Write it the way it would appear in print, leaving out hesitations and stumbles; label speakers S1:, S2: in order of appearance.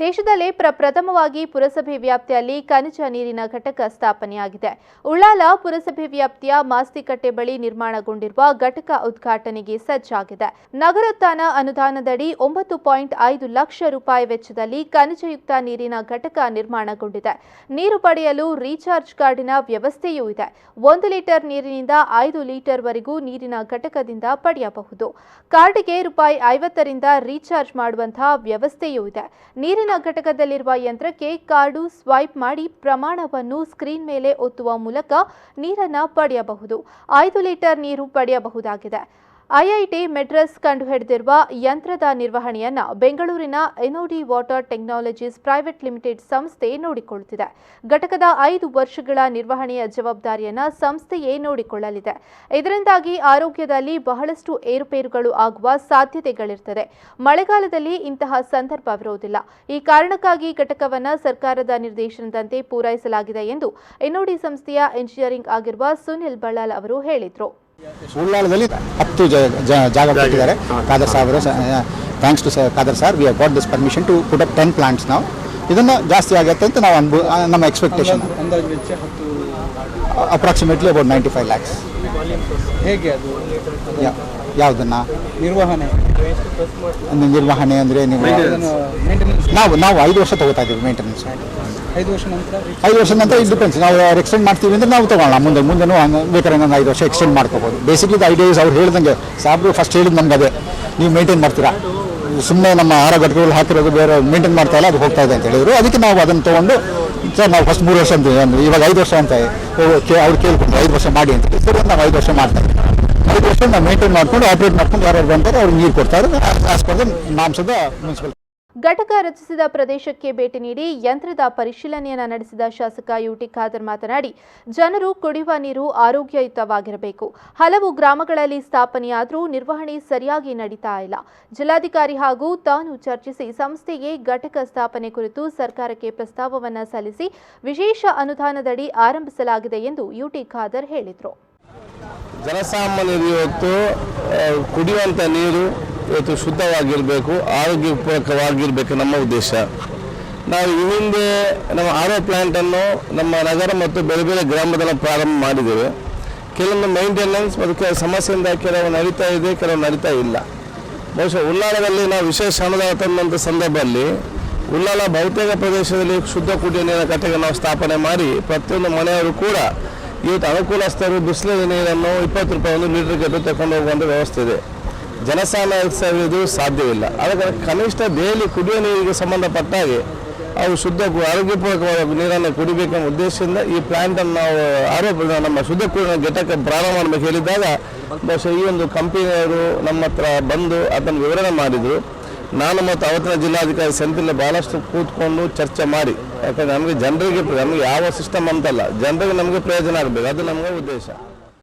S1: ದೇಶದಲ್ಲೇ ಪ್ರಪ್ರಥಮವಾಗಿ ಪುರಸಭೆ ವ್ಯಾಪ್ತಿಯಲ್ಲಿ ಖನಿಜ ನೀರಿನ ಘಟಕ ಸ್ಥಾಪನೆಯಾಗಿದೆ. ಉಳ್ಳಾಲ ಪುರಸಭೆ ವ್ಯಾಪ್ತಿಯ ಮಾಸ್ತಿಕಟ್ಟೆ ಬಳಿ ನಿರ್ಮಾಣಗೊಂಡಿರುವ ಘಟಕ ಉದ್ಘಾಟನೆಗೆ ಸಜ್ಜಾಗಿದೆ. ನಗರೋತ್ಥಾನ ಅನುದಾನದಡಿ 9.5 ಲಕ್ಷ ರೂಪಾಯಿ ವೆಚ್ಚದಲ್ಲಿ ಖನಿಜಯುಕ್ತ ನೀರಿನ ಘಟಕ ನಿರ್ಮಾಣಗೊಂಡಿದೆ. ನೀರು ಪಡೆಯಲು ರೀಚಾರ್ಜ್ ಕಾರ್ಡಿನ ವ್ಯವಸ್ಥೆಯೂ ಇದೆ. 1 ಲೀಟರ್ ನೀರಿನಿಂದ 5 ಲೀಟರ್ ವರೆಗೂ ನೀರಿನ ಘಟಕದಿಂದ ಪಡೆಯಬಹುದು. ಕಾರ್ಡ್ಗೆ ರೂಪಾಯಿ 50 ರಿಂದ ರೀಚಾರ್ಜ್ ಮಾಡುವಂತಹ ವ್ಯವಸ್ಥೆಯೂ ಇದೆ. ನೀರಿನ ಘಟಕದಲ್ಲಿರುವ ಯಂತ್ರಕ್ಕೆ ಕಾರ್ಡು ಸ್ವೈಪ್ ಮಾಡಿ ಪ್ರಮಾಣವನ್ನು ಸ್ಕ್ರೀನ್ ಮೇಲೆ ಒತ್ತುವ ಮೂಲಕ ನೀರನ್ನು ಪಡೆಯಬಹುದು. 5 ಲೀಟರ್ ನೀರು ಪಡೆಯಬಹುದಾಗಿದೆ. ಐಐಟಿ ಮೆಡ್ರಾಸ್ ಕಂಡುಹಿಡಿದಿರುವ ಯಂತ್ರದ ನಿರ್ವಹಣೆಯನ್ನು ಬೆಂಗಳೂರಿನ ಎನ್ಒಡಿ ವಾಟರ್ ಟೆಕ್ನಾಲಜೀಸ್ ಪ್ರೈವೇಟ್ ಲಿಮಿಟೆಡ್ ಸಂಸ್ಥೆ ನೋಡಿಕೊಳ್ಳುತ್ತಿದೆ. ಘಟಕದ 5 ವರ್ಷಗಳ ನಿರ್ವಹಣೆಯ ಜವಾಬ್ದಾರಿಯನ್ನು ಸಂಸ್ಥೆಯೇ ನೋಡಿಕೊಳ್ಳಲಿದೆ. ಇದರಿಂದಾಗಿ ಆರೋಗ್ಯದಲ್ಲಿ ಬಹಳಷ್ಟು ಏರುಪೇರುಗಳು ಆಗುವ ಸಾಧ್ಯತೆಗಳಿರುತ್ತದೆ. ಮಳೆಗಾಲದಲ್ಲಿ ಇಂತಹ ಸಂದರ್ಭವಿರುವುದಿಲ್ಲ. ಈ ಕಾರಣಕ್ಕಾಗಿ ಘಟಕವನ್ನು ಸರ್ಕಾರದ ನಿರ್ದೇಶನದಂತೆ ಪೂರೈಸಲಾಗಿದೆ ಎಂದು ಎನ್ಒಡಿ ಸಂಸ್ಥೆಯ ಇಂಜಿನಿಯರಿಂಗ್ ಆಗಿರುವ ಸುನಿಲ್ ಬಳ್ಳಾಲ್ ಅವರು ಹೇಳಿದರು.
S2: ಉಳ್ಳಾಲದಲ್ಲಿ 10 ಜಾಗ ಕೊಟ್ಟಿದ್ದಾರೆ ಖಾದರ್ ಸಾಹೇಬರು. Thanks to Khader sir, we have got this permission to put up 10 plants ನಾವು. ಇದನ್ನು ಜಾಸ್ತಿ ಆಗುತ್ತೆ ಅಂತ ನಾವು ನಮ್ಮ ಎಕ್ಸ್ಪೆಕ್ಟೇಷನ್. Approximately about 95 lakhs.
S3: ಹೇಗೆ ಅದು
S2: ಯಾವುದನ್ನು ನಿರ್ವಹಣೆ ಅಂದರೆ ನಾವು 5 ವರ್ಷ ತಗೋತಾ ಇದ್ದೀವಿ ಮೇಂಟೆನೆನ್ಸ್.
S3: 5 ವರ್ಷ
S2: ನಂತರ ಇದು ಡಿಪೆಂಡ್ಸ್. ನಾವು ಎಕ್ಸ್ಟೆಂಡ್ ಮಾಡ್ತೀವಿ ಅಂದರೆ ನಾವು ತಗೊಳ್ಳೋಣ. ಮುಂದೆನೂ ಬೇಕಾದ್ರೆ ನಾನು 5 ವರ್ಷ ಎಕ್ಸ್ಟೆಂಡ್ ಮಾಡ್ಕೋಬೋದು. ಬೇಸಿಕ್ಲಿ ದ ಐಡಿಯಾ ಇಸ್ ಅವ್ರು ಹೇಳ್ದಂಗೆ ಸಾಬ್ರು ಫಸ್ಟ್ ಹೇಳಿದ್ದು ನಮ್ಗೆ ಅದೇ, ನೀವು ಮೇಂಟೈನ್ ಮಾಡ್ತೀರಾ, ಸುಮ್ಮನೆ ನಮ್ಮ ಆಹಾರ ಘಟಕಗಳು ಹಾಕಿರೋದು ಬೇರೆ ಮೇಂಟೈನ್ ಮಾಡ್ತಾ ಇಲ್ಲ, ಅದು ಹೋಗ್ತಾ ಇದೆ ಅಂತ ಹೇಳಿದ್ರು. ಅದಕ್ಕೆ ನಾವು ಅದನ್ನು ತೊಗೊಂಡು ಸರ್ ನಾವು ಫಸ್ಟ್ 3 ವರ್ಷ ಅಂತೀವಿ, ಇವಾಗ 5 ವರ್ಷ ಅಂತ ಅವ್ರು ಕೇಳ್ಕೊಂಡು 5 ವರ್ಷ ಮಾಡಿ ಅಂತ ಸರ್ ನಾವು 5 ವರ್ಷ ಮಾಡ್ತಾ ಇದ್ದೀವಿ. 5 ವರ್ಷ ನಾವು ಮೇಂಟೈನ್ ಮಾಡ್ಕೊಂಡು ಆಪ್ರೇಟ್ ಮಾಡ್ಕೊಂಡು ಯಾರು ಬಂತಾರೆ ಅವ್ರಿಗೆ ನೀರು ಕೊಡ್ತಾರೆ as per the norms of the municipal.
S1: ಘಟಕ ರಚಿಸಿದ ಪ್ರದೇಶಕ್ಕೆ ಭೇಟಿ ನೀಡಿ ಯಂತ್ರದ ಪರಿಶೀಲನೆಯನ್ನು ನಡೆಸಿದ ಶಾಸಕ utkhader ಮಾತನಾಡಿ, ಜನರು ಕುಡಿಯುವ ನೀರು ಆರೋಗ್ಯಯುತವಾಗಿರಬೇಕು. ಹಲವು ಗ್ರಾಮಗಳಲ್ಲಿ ಸ್ಥಾಪನೆಯಾದರೂ ನಿರ್ವಹಣೆ ಸರಿಯಾಗಿ ನಡೀತಾ ಇಲ್ಲ. ಜಿಲ್ಲಾಧಿಕಾರಿ ಹಾಗೂ ತಾನು ಚರ್ಚಿಸಿ ಸಂಸ್ಥೆಗೆ ಘಟಕ ಸ್ಥಾಪನೆ ಕುರಿತು ಸರ್ಕಾರಕ್ಕೆ ಪ್ರಸ್ತಾವವನ್ನು ಸಲ್ಲಿಸಿ ವಿಶೇಷ ಅನುದಾನದಡಿ ಆರಂಭಿಸಲಾಗಿದೆ ಎಂದು utkhader ಹೇಳಿದರು.
S4: ಜನಸಾಮಾನ್ಯರು ಇವತ್ತು ಕುಡಿಯುವಂಥ ನೀರು ಇವತ್ತು ಶುದ್ಧವಾಗಿರಬೇಕು, ಆರೋಗ್ಯಪೂರ್ವಕವಾಗಿರಬೇಕು ನಮ್ಮ ಉದ್ದೇಶ. ನಾವು ಈ ಹಿಂದೆ ನಮ್ಮ ಆರೋ ಪ್ಲ್ಯಾಂಟನ್ನು ನಮ್ಮ ನಗರ ಮತ್ತು ಬೇರೆ ಬೇರೆ ಗ್ರಾಮದಲ್ಲಿ ಪ್ರಾರಂಭ ಮಾಡಿದ್ದೇವೆ. ಕೆಲವೊಂದು ಮೇಂಟೆನೆನ್ಸ್ ಮತ್ತು ಕೆಲವು ಸಮಸ್ಯೆಯಿಂದ ಕೆಲವು ನಡೀತಾ ಇದೆ, ಕೆಲವು ನಡೀತಾ ಇಲ್ಲ. ಬಹುಶಃ ಉಳ್ಳಾಲದಲ್ಲಿ ನಾವು ವಿಶೇಷ ಅನುದಾನ ತಂದಂಥ ಸಂದರ್ಭದಲ್ಲಿ ಉಳ್ಳಾಲ ಬಹುತೇಕ ಪ್ರದೇಶದಲ್ಲಿ ಶುದ್ಧ ಕುಡಿಯುವ ನೀರಿನ ಘಟಕ ನಾವು ಸ್ಥಾಪನೆ ಮಾಡಿ ಪ್ರತಿಯೊಂದು ಮನೆಯವರು ಕೂಡ ಇವತ್ತು ಅನುಕೂಲಸ್ಥರು ಬಿಸಿಲಿನ ನೀರನ್ನು 20 ರೂಪಾಯಿ 1 ಲೀಟರ್ ಗಟ್ಟಲೆ ತಗೊಂಡು ಹೋಗುವಂಥ ವ್ಯವಸ್ಥೆ ಇದೆ. ಜನಸಾಮಾನ್ಯರು ಸಾಧ್ಯವಿಲ್ಲ. ಅದಕ್ಕೆ ಕನಿಷ್ಠ ಡೈಲಿ ಕುಡಿಯುವ ನೀರಿಗೆ ಸಂಬಂಧಪಟ್ಟ ಹಾಗೆ ಅವು ಶುದ್ಧ ಆರೋಗ್ಯಪೂರ್ವಕವಾದ ನೀರನ್ನು ಕುಡಿಬೇಕೆಂಬ ಉದ್ದೇಶದಿಂದ ಈ ಪ್ಲಾಂಟನ್ನು ನಾವು ನಮ್ಮ ಶುದ್ಧ ಕುಡಿಯುವ ಘಟಕ ಪ್ರಾರಂಭ ಮಾಡಬೇಕು ಹೇಳಿದಾಗ ಬಹುಶಃ ಈ ಒಂದು ಕಂಪನಿಯವರು ನಮ್ಮ ಹತ್ರ ಬಂದು ಅದನ್ನು ವಿವರಣೆ ಮಾಡಿದರು. ನಾನು ಮತ್ತು ಅವತ್ತಿನ ಜಿಲ್ಲಾಧಿಕಾರಿ ಸೆಂಟ್ರಲ್ಲಿ ಭಾಳಷ್ಟು ಕೂತ್ಕೊಂಡು ಚರ್ಚೆ ಮಾಡಿ, ಯಾಕಂದರೆ ನಮಗೆ ಜನರಿಗೆ ಯಾವ ಸಿಸ್ಟಮ್ ಅಂತಲ್ಲ, ಜನರಿಗೆ ನಮಗೆ ಪ್ರಯೋಜನ ಆಗಬೇಕು, ಅದು ನಮಗೆ ಉದ್ದೇಶ.